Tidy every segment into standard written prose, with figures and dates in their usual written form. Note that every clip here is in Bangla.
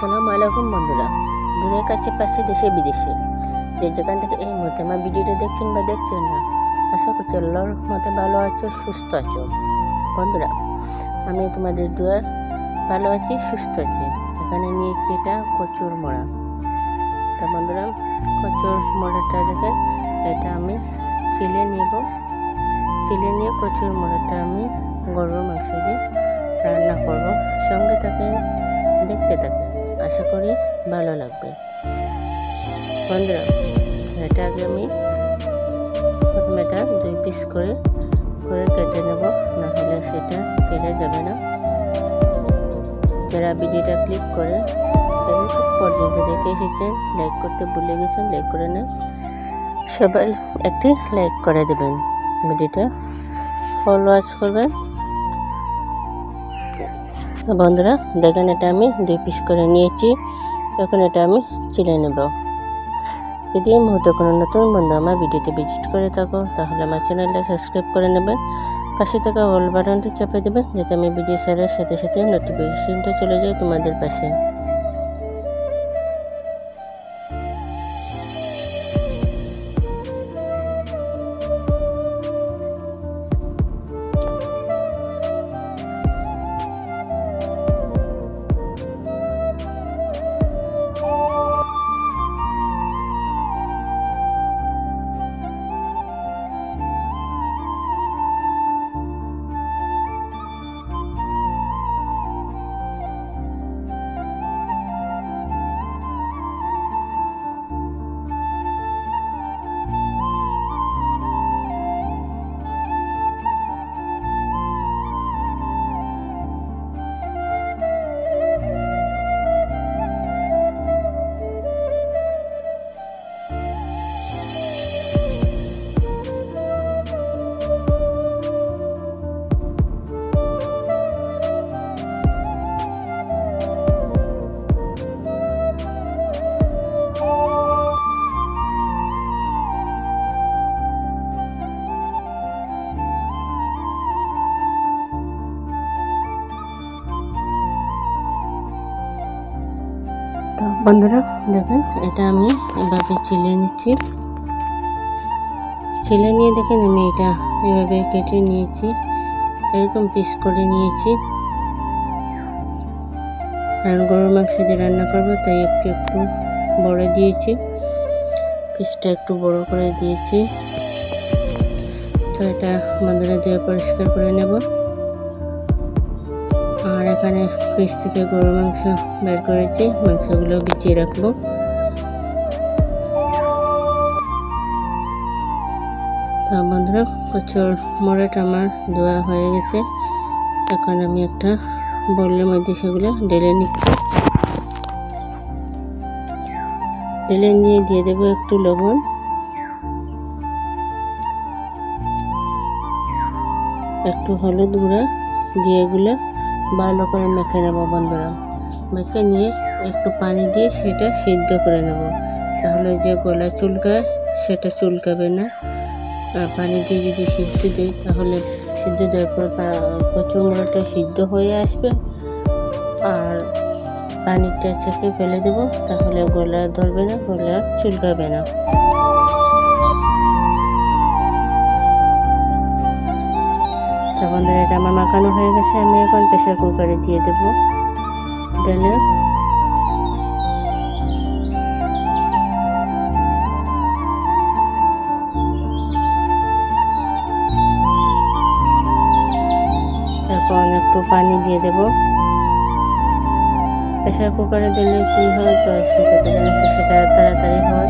আসসালামু আলাইকুম বন্ধুরা, দূরের কাছে পাশে দেশে বিদেশে যে যেখান থেকে এই মুহূর্তে আমার ভিডিওটা দেখছেন বা দেখছেন না, আশা করছি আল্লাহর রহমতে ভালো আছো, সুস্থ আছো। বন্ধুরা, আমি তোমাদের দুয়ার ভালো আছি, সুস্থ আছি। এখানে নিয়েছি এটা কচুর মোড়া। তা বন্ধুরা, কচুর মোড়াটা দেখেন, এটা আমি চিলে নেব। চিলে নিয়ে কচুর মোড়াটা আমি গরুর মাংস দিয়ে রান্না করব। সঙ্গে থাকেন, দেখতে থাকেন, আশা করি ভালো লাগবে। বন্ধুরা, এটা আগে আমি প্রথমে এটা 2 পিস করে কেটে নেব, না হলে সেটা ছেড়ে যাবে না। যারা ভিডিওটা ক্লিক করে খুব পর্যন্ত দেখে এসেছেন, লাইক করতে ভুলে গেছেন, লাইক করে নেন। সবাই একটি লাইক করে দেবেন, ভিডিওটা ফুল ওয়াচ করবেন। বন্ধুরা দেখেন, এটা আমি 2 পিস করে নিয়েছি। এখন এটা আমি চিলে নেব। যদি এই মুহূর্তে কোনো নতুন বন্ধু আমার ভিডিওতে ভিজিট করে থাকো, তাহলে আমার চ্যানেলটা সাবস্ক্রাইব করে নেবেন। পাশে থাকা অল বাটনটি চাপে দেবেন, যাতে আমি ভিডিও ছাড়ার সাথে সাথে নোটিফিকেশনটা চলে যায় তোমাদের পাশে। তো বন্ধুরা দেখেন, এটা আমি এভাবে চিলে নিচ্ছি। চিলে নিয়ে দেখেন আমি এটা এভাবে কেটে নিয়েছি, এরকম পিস করে নিয়েছি। কারণ গরুর মাংস দিয়ে রান্না করবো, তাই একটু একটু বড় দিয়েছি, পিসটা একটু বড় করে দিয়েছি। তো এটা বন্ধুরা দিয়ে পরিষ্কার করে নেব। আর এখানে ফ্রিজ থেকে গরুর মাংস বের করেছি, মাংসগুলো ভিজিয়ে রাখবো। তো বন্ধুরা, কচুর মোড়াটা আমার ধোয়া হয়ে গেছে। এখন আমি একটা বোলের মধ্যে সেগুলো ঢেলে নিচ্ছি। ঢেলে নিয়ে দিয়ে দেবো একটু লবণ, একটু হলুদ গুঁড়া দিয়ে এগুলো ভালো করে মেখে নেব। বন্ধুরা, মেখে নিয়ে একটু পানি দিয়ে সেটা সিদ্ধ করে নেব, তাহলে যে গলা চুলকায় সেটা চুলকাবে না। আর পানি দিয়ে যদি সিদ্ধ দিই, তাহলে সিদ্ধ দেওয়ার পর কচুর মোড়াটা সিদ্ধ হয়ে আসবে। আর পানিটা ছেঁকে ফেলে দেব, তাহলে গলা ধরবে না, গলা চুলকাবে না। তো বন্ধুরা, এটা আমার মাখানো হয়ে গেছে। আমি এখন প্রেসার কুকারে দিয়ে দেবো ঢেলে। এখন একটু পানি দিয়ে দেব। প্রেসার কুকারে দিলে কি হয়, তো সেটাতে জানি তো সেটা তাড়াতাড়ি হয়,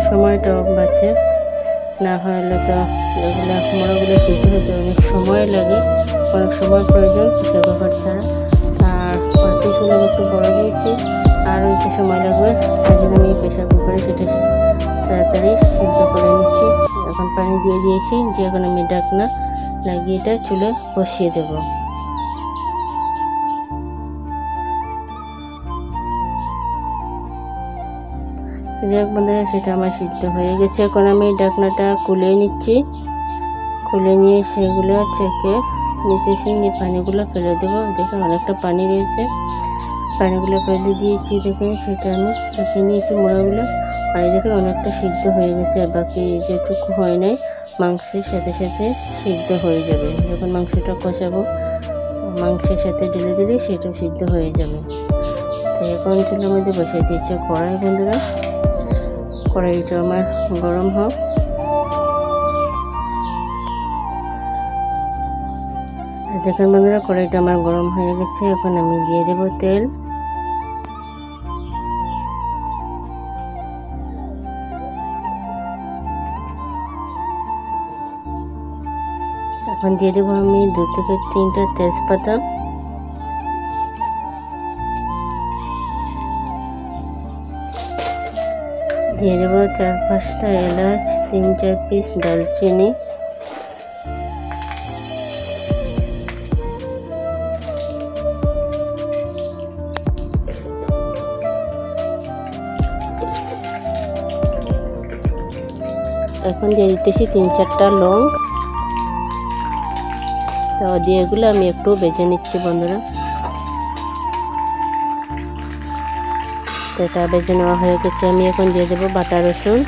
সময়টাও বাঁচে। না হলে তো এগুলো মোড়াগুলো সিদ্ধ হতে অনেক সময় লাগে, অনেক সময় প্রয়োজন প্রেসার কুকার ছাড়া। আর পিসগুলো একটু বড় দিয়েছি, আর একটু সময় লাগবে, তাই জন্য আমি প্রেসার কুকারে সেটা তাড়াতাড়ি সিদ্ধ করে নিচ্ছি। এখন পানি দিয়ে দিয়েছি, যে এখন আমি ঢাকনা লাগিয়ে এটা চুলে বসিয়ে দেব। যাক বন্ধুরা, সেটা আমার সিদ্ধ হয়ে গেছে। এখন আমি ঢাকনাটা খুলে নিচ্ছি। খুলে নিয়ে সেগুলো ছেঁকে নিতেছি, নিয়ে পানিগুলো ফেলে দেবো। দেখুন অনেকটা পানি রয়েছে। পানিগুলো ফেলে দিয়েছি, দেখেন সেটা আমি ছেঁকে নিয়েছি মোড়াগুলো। আর এই দেখেন অনেকটা সিদ্ধ হয়ে গেছে, আর বাকি যেটুকু হয় নাই মাংসের সাথে সাথে সিদ্ধ হয়ে যাবে। যখন মাংসটা কষাবো মাংসের সাথে ঢেলে দিলে সেটাও সিদ্ধ হয়ে যাবে। তো এখন চুলার মধ্যে বসিয়ে দিয়েছে কড়াই বন্ধুরা। কড়াইটা আমার গরম হোক। দেখেন বন্ধুরা কড়াইটা আমার গরম হয়ে গেছে। এখন আমি দিয়ে দেব তেল। এখন দিয়ে দেবো আমি 2 থেকে 3টা তেজপাতা, দিয়ে দেবো 4-5টা এলাচ, 3-4 পিস দালচিনি, এখন দিয়ে দিতেছি 3-4টা লং। তো দিয়ে এগুলো আমি একটু ভেজে নিচ্ছি বন্ধুরা। তো এটা ভেজে নেওয়া হয়ে গেছে। আমি এখন দিয়ে দেবো বাটা রসুন,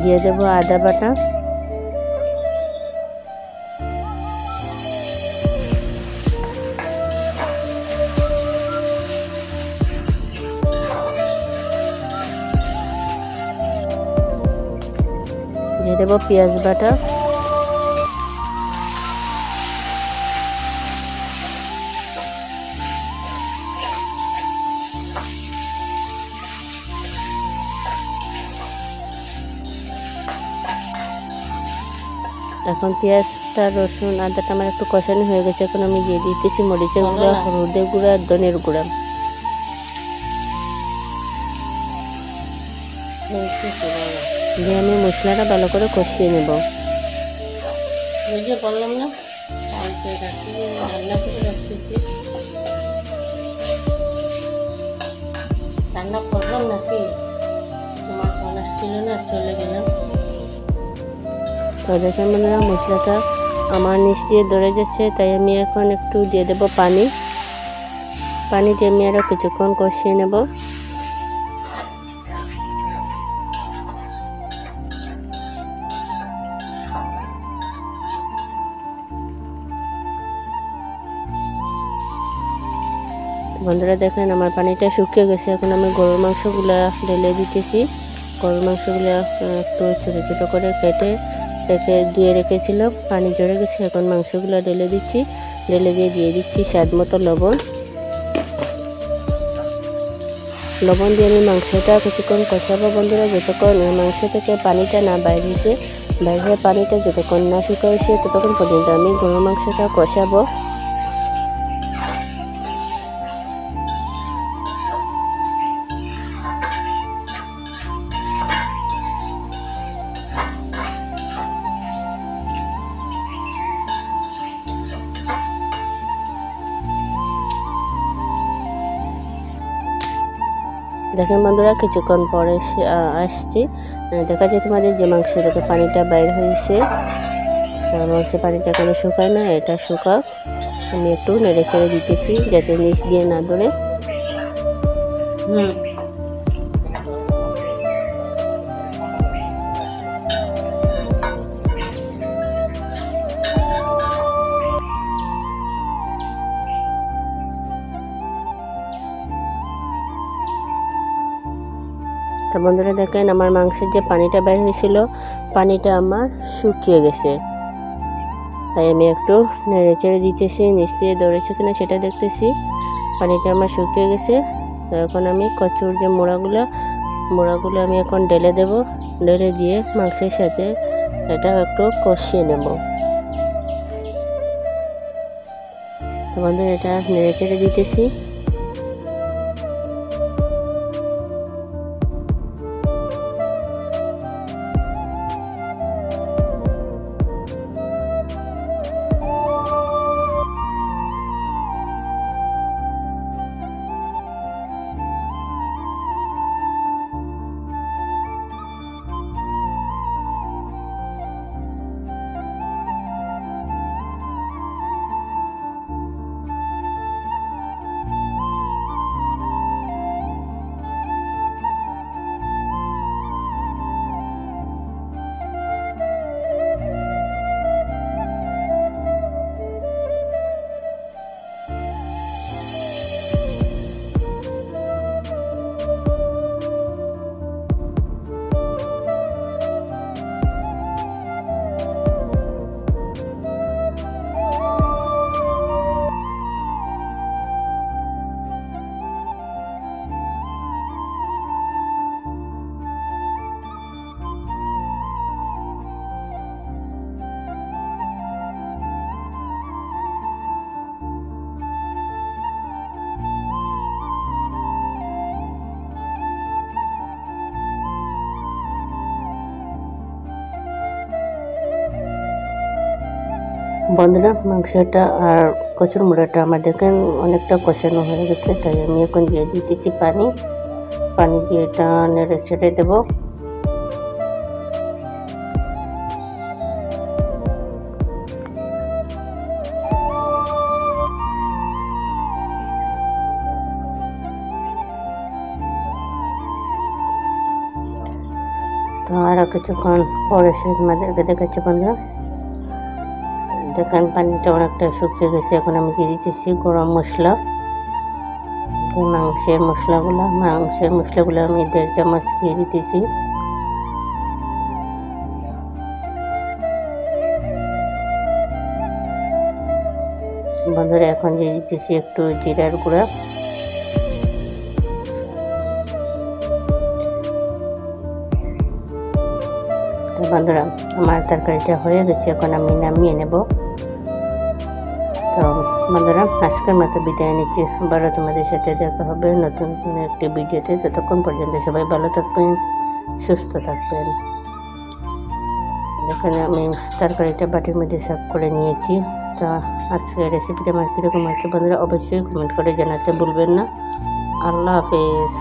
দিয়ে দেবো আদা বাটা, দিয়ে দেবো পেঁয়াজ বাটা, এখন পেঁয়াজটা রসুন আদাটা আমার একটু কষানো হয়ে গেছে। এখন আমি দিয়ে দিতেছি মরিচের গুঁড়া, হলুদের গুঁড়া, ধনের গুঁড়া। দিয়ে আমি মশলাটা ভালো করে কষিয়ে নেব। বললাম না রান্না করে রাখতেছি, রান্না করলাম নাকি তোমার ফোন আসছিল না, চলে গেলাম। তো দেখেন বন্ধুরা মশলাটা আমার নিচ দিয়ে ধরে যাচ্ছে, তাই আমি এখন একটু দিয়ে দেব পানি। পানি দিয়ে আমি আরও কিছুক্ষণ কষিয়ে নেব। বন্ধুরা দেখেন আমার পানিটা শুকিয়ে গেছে। এখন আমি গরুর মাংসগুলা ঢেলে দিতেছি। গরুর মাংসগুলো একটু ছোটো ছোটো করে কেটে ধুয়ে রেখেছিলাম, পানি ঝরে গেছে। এখন মাংসগুলো ঢেলে দিচ্ছি, ঢেলে দিয়ে দিচ্ছি স্বাদ মতো লবণ। লবণ দিয়ে আমি মাংসটা কিছুক্ষণ কষাবো বন্ধুরা, যতক্ষণ মাংস থেকে পানিটা না বাইরেছে, বাইরের পানিটা যতক্ষণ না শুকাইছে ততক্ষণ পর্যন্ত আমি গরুর মাংসটা কষাবো। দেখেন বন্ধুরা কিছুক্ষণ পরে আসছি, দেখা যায় তোমাদের যে মাংস থেকে পানিটা বাইর হয়েছে, মাংসের পানিটা কোনো শুকায় না, এটা শুকাক। আমি একটু নেড়ে ছেড়ে দিতেছি যাতে নিচ দিয়ে না ধরে। তো বন্ধুরা দেখেন আমার মাংসের যে পানিটা বের হয়েছিল পানিটা আমার শুকিয়ে গেছে, তাই আমি একটু নেড়ে চেড়ে দিতেছি, নিচ দিয়ে ধরেছে কিনা সেটা দেখতেছি। পানিটা আমার শুকিয়ে গেছে। তো এখন আমি কচুর যে মোড়াগুলো আমি এখন ঢেলে দেব, ঢেলে দিয়ে মাংসের সাথে এটা একটু কষিয়ে নেব। তো বন্ধুরা এটা নেড়ে চেড়ে দিতেছি। বন্ধুরা, মাংসটা আর কচুর মুড়াটা আমার দেখেন অনেকটা কষানো হয়ে গেছে, তাই আমি এখন দিয়ে দিতেছি পানি। পানি দিয়ে এটা নেড়ে ছেড়ে দেবো। তো আরও কিছুক্ষণ পরে সে আমাদেরকে দেখাচ্ছে বন্ধুরা, দেখেন পানিটা অনেকটা শুকিয়ে গেছে। এখন আমি দিয়ে দিতেছি গরম মশলা। মাংসের মশলাগুলো আমি 1.5 চামচ দিয়ে দিতেছি। বন্ধুরা, এখন দিয়ে দিতেছি একটু জিরার গুঁড়া। তো বন্ধুরা, আমার তরকারিটা হয়ে গেছে, এখন আমি নামিয়ে নেব। তো বন্ধুরা, আজকের মতো বিদায় নিচ্ছি। আবারও তোমাদের সাথে দেখা হবে নতুন একটি ভিডিওতে। ততক্ষণ পর্যন্ত সবাই ভালো থাকবেন, সুস্থ থাকবেন। এখানে আমি তরকারিটা বাটির মধ্যে সার্ভ করে নিয়েছি। তো আজকের রেসিপিটা আমার কীরকম আছে বন্ধুরা, অবশ্যই কমেন্ট করে জানাতে ভুলবেন না। আল্লাহ হাফেজ।